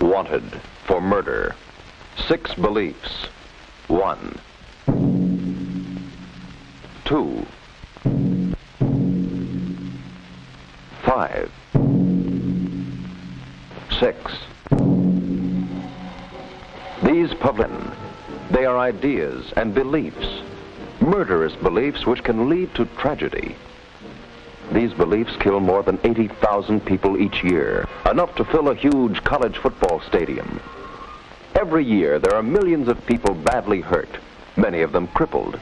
Wanted for murder. 6 beliefs. 1, 2, 5, 6. These public, they are ideas and beliefs, murderous beliefs which can lead to tragedy. These beliefs kill more than 80,000 people each year, enough to fill a huge college football stadium. Every year, there are millions of people badly hurt, many of them crippled.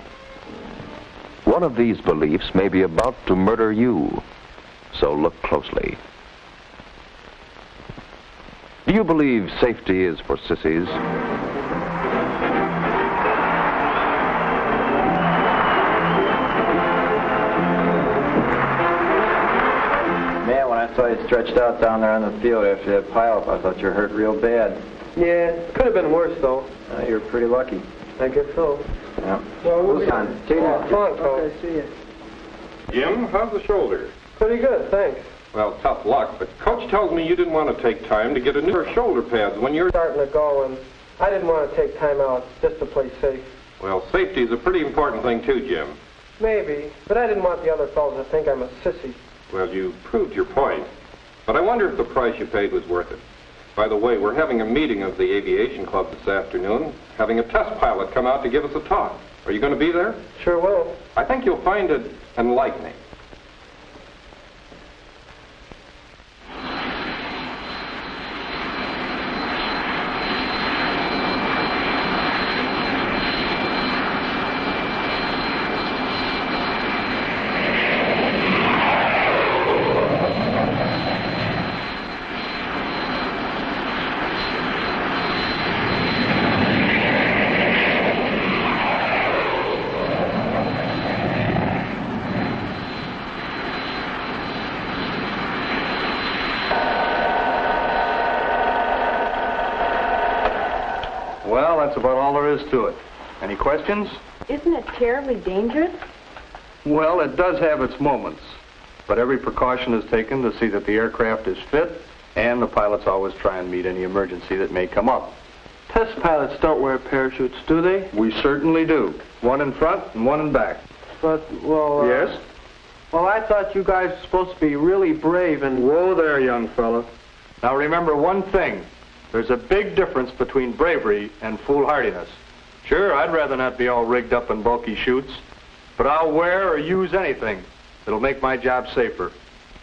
One of these beliefs may be about to murder you, so look closely. Do you believe safety is for sissies? Man, when I saw you stretched out down there on the field after that pileup, I thought you were hurt real bad. Yeah, could have been worse, though. You're pretty lucky. I guess so. Yeah. Well, we'll on. See you next. Okay, see you. Jim, how's the shoulder? Pretty good, thanks. Well, tough luck, but Coach tells me you didn't want to take time to get a new shoulder pads when you're... Starting to go, and I didn't want to take time out just to play safe. Well, safety is a pretty important thing, too, Jim. Maybe, but I didn't want the other fellas to think I'm a sissy. Well, you proved your point. But I wonder if the price you paid was worth it. By the way, we're having a meeting of the Aviation Club this afternoon, having a test pilot come out to give us a talk. Are you going to be there? Sure will. I think you'll find it enlightening. Well, that's about all there is to it. Any questions? Isn't it terribly dangerous? Well, it does have its moments. But every precaution is taken to see that the aircraft is fit, and the pilots always try and meet any emergency that may come up. Test pilots don't wear parachutes, do they? We certainly do. One in front and one in back. But, well... Yes? Well, I thought you guys were supposed to be really brave and... Whoa there, young fella. Now remember one thing. There's a big difference between bravery and foolhardiness. Sure, I'd rather not be all rigged up in bulky chutes, but I'll wear or use anything that'll make my job safer.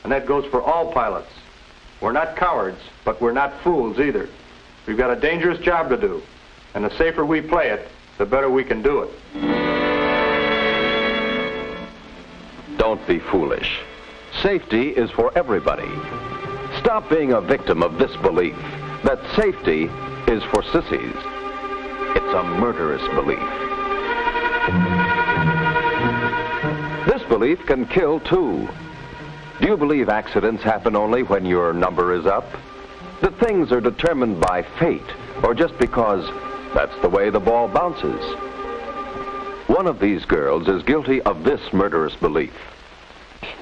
And that goes for all pilots. We're not cowards, but we're not fools either. We've got a dangerous job to do, and the safer we play it, the better we can do it. Don't be foolish. Safety is for everybody. Stop being a victim of this belief that safety is for sissies. It's a murderous belief. This belief can kill too. Do you believe accidents happen only when your number is up? That things are determined by fate, or just because that's the way the ball bounces? One of these girls is guilty of this murderous belief.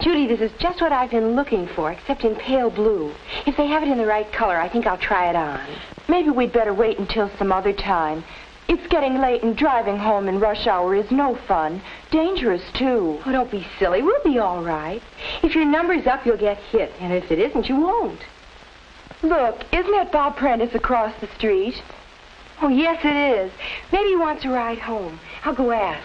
Judy, this is just what I've been looking for, except in pale blue. If they have it in the right color, I think I'll try it on. Maybe we'd better wait until some other time. It's getting late and driving home in rush hour is no fun. Dangerous, too. Oh, don't be silly. We'll be all right. If your number's up, you'll get hit. And if it isn't, you won't. Look, isn't that Bob Prentice across the street? Oh, yes, it is. Maybe he wants a ride home. I'll go ask.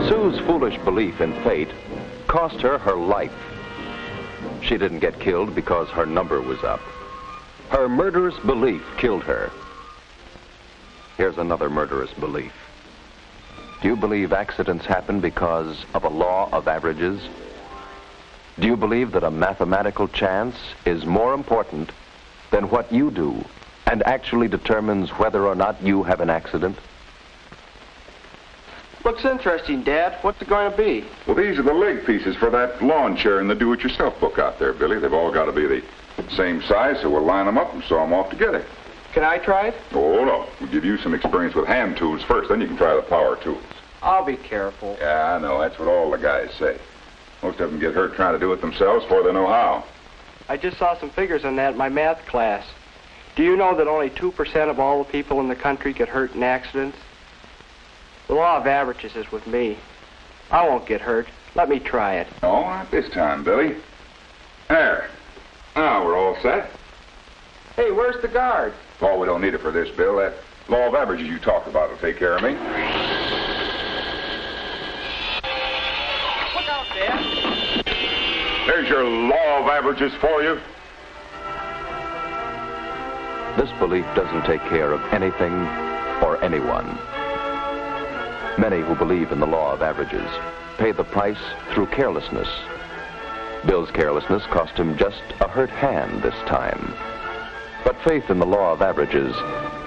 Sue's foolish belief in fate cost her her life. She didn't get killed because her number was up. Her murderous belief killed her. Here's another murderous belief. Do you believe accidents happen because of a law of averages? Do you believe that a mathematical chance is more important than what you do and actually determines whether or not you have an accident? Looks interesting, Dad. What's it going to be? Well, these are the leg pieces for that lawn chair in the do-it-yourself book out there, Billy. They've all got to be the same size, so we'll line them up and sew them off together. Can I try it? Oh, no. We'll give you some experience with hand tools first, then you can try the power tools. I'll be careful. Yeah, I know. That's what all the guys say. Most of them get hurt trying to do it themselves before they know how. I just saw some figures on that in my math class. Do you know that only 2% of all the people in the country get hurt in accidents? The law of averages is with me. I won't get hurt. Let me try it. No, not this time, Billy. There. Now we're all set. Hey, where's the guard? Oh, we don't need it for this, Bill. That law of averages you talked about will take care of me. Look out, Dad. There's your law of averages for you. This belief doesn't take care of anything or anyone. Many who believe in the law of averages pay the price through carelessness. Bill's carelessness cost him just a hurt hand this time. But faith in the law of averages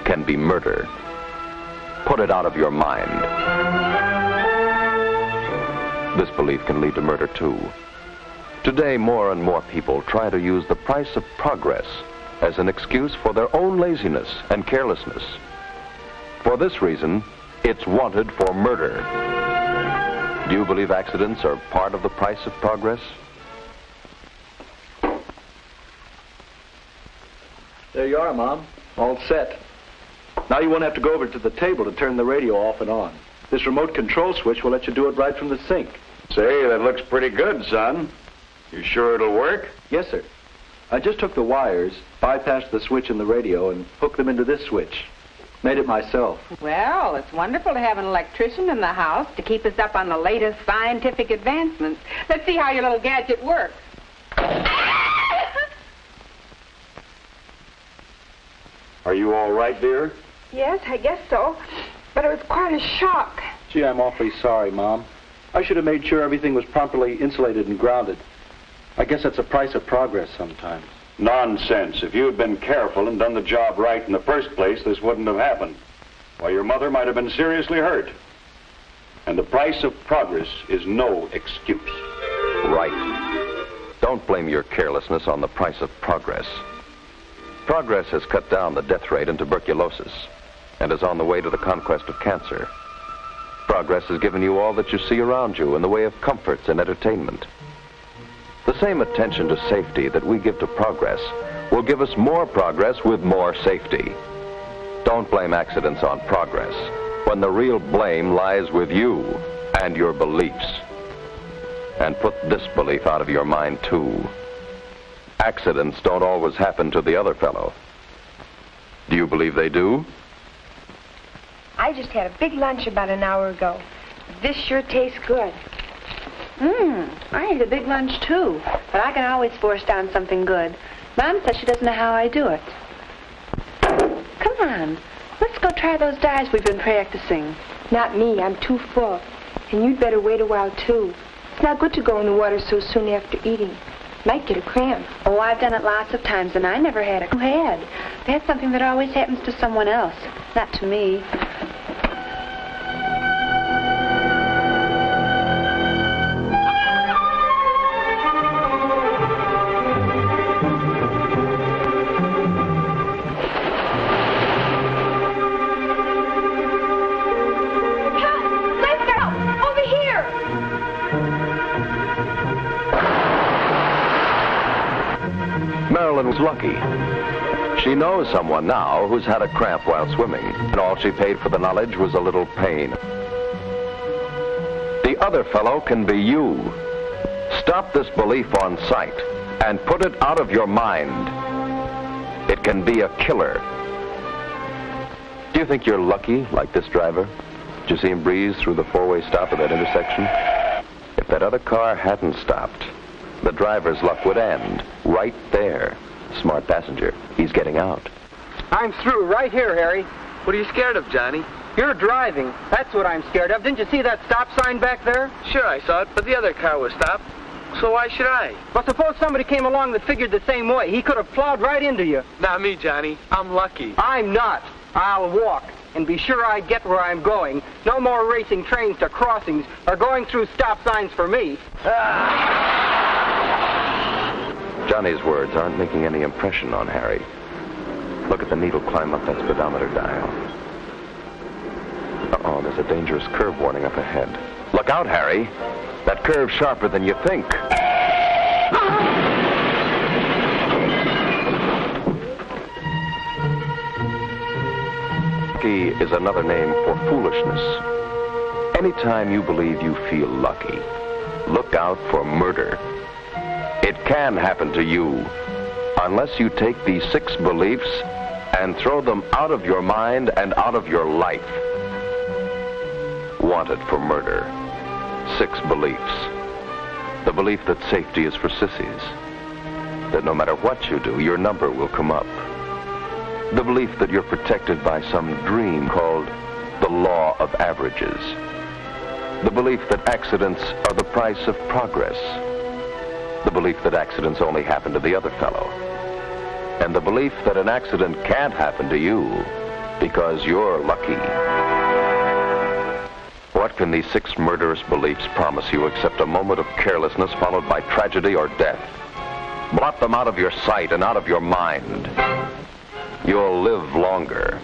can be murder. Put it out of your mind. This belief can lead to murder too. Today, more and more people try to use the price of progress as an excuse for their own laziness and carelessness. For this reason, it's wanted for murder. Do you believe accidents are part of the price of progress? There you are, Mom. All set. Now you won't have to go over to the table to turn the radio off and on. This remote control switch will let you do it right from the sink. Say, that looks pretty good, son. You sure it'll work? Yes, sir. I just took the wires, bypassed the switch in the radio, and hooked them into this switch. Made it myself. Well, it's wonderful to have an electrician in the house to keep us up on the latest scientific advancements. Let's see how your little gadget works. Are you all right, dear? Yes, I guess so. But it was quite a shock. Gee, I'm awfully sorry, Mom. I should have made sure everything was properly insulated and grounded. I guess that's the price of progress sometimes. Nonsense. If you had been careful and done the job right in the first place, this wouldn't have happened. Why, your mother might have been seriously hurt. And the price of progress is no excuse. Right. Don't blame your carelessness on the price of progress. Progress has cut down the death rate in tuberculosis and is on the way to the conquest of cancer. Progress has given you all that you see around you in the way of comforts and entertainment. The same attention to safety that we give to progress will give us more progress with more safety. Don't blame accidents on progress when the real blame lies with you and your beliefs. And put this belief out of your mind too. Accidents don't always happen to the other fellow. Do you believe they do? I just had a big lunch about an hour ago. This sure tastes good. I ate a big lunch, too. But I can always force down something good. Mom says she doesn't know how I do it. Come on. Let's go try those dives we've been practicing. Not me. I'm too full. And you'd better wait a while, too. It's not good to go in the water so soon after eating. Might get a cramp. Oh, I've done it lots of times, and I never had a head. That's something that always happens to someone else, not to me. Was lucky. She knows someone now who's had a cramp while swimming, and all she paid for the knowledge was a little pain. The other fellow can be you. Stop this belief on sight and put it out of your mind. It can be a killer. Do you think you're lucky like this driver? Did you see him breeze through the four-way stop at that intersection? If that other car hadn't stopped, the driver's luck would end right there. Smart passenger. He's getting out. I'm through right here, Harry. What are you scared of, Johnny? You're driving. That's what I'm scared of. Didn't you see that stop sign back there? Sure, I saw it, but the other car was stopped. So why should I? Well, suppose somebody came along that figured the same way. He could have plowed right into you. Not me, Johnny. I'm lucky. I'm not. I'll walk. and be sure I get where I'm going. No more racing trains to crossings or going through stop signs for me. Johnny's words aren't making any impression on Harry. Look at the needle climb up that speedometer dial. Uh-oh, there's a dangerous curve warning up ahead. Look out, Harry. That curve's sharper than you think. Lucky is another name for foolishness. Anytime you believe you feel lucky, look out for murder. It can happen to you unless you take these 6 beliefs and throw them out of your mind and out of your life. Wanted for murder. 6 beliefs. The belief that safety is for sissies. That no matter what you do, your number will come up. The belief that you're protected by some dream called the law of averages. The belief that accidents are the price of progress. The belief that accidents only happen to the other fellow. And the belief that an accident can't happen to you because you're lucky. What can these 6 murderous beliefs promise you except a moment of carelessness followed by tragedy or death? Blot them out of your sight and out of your mind. You'll live longer.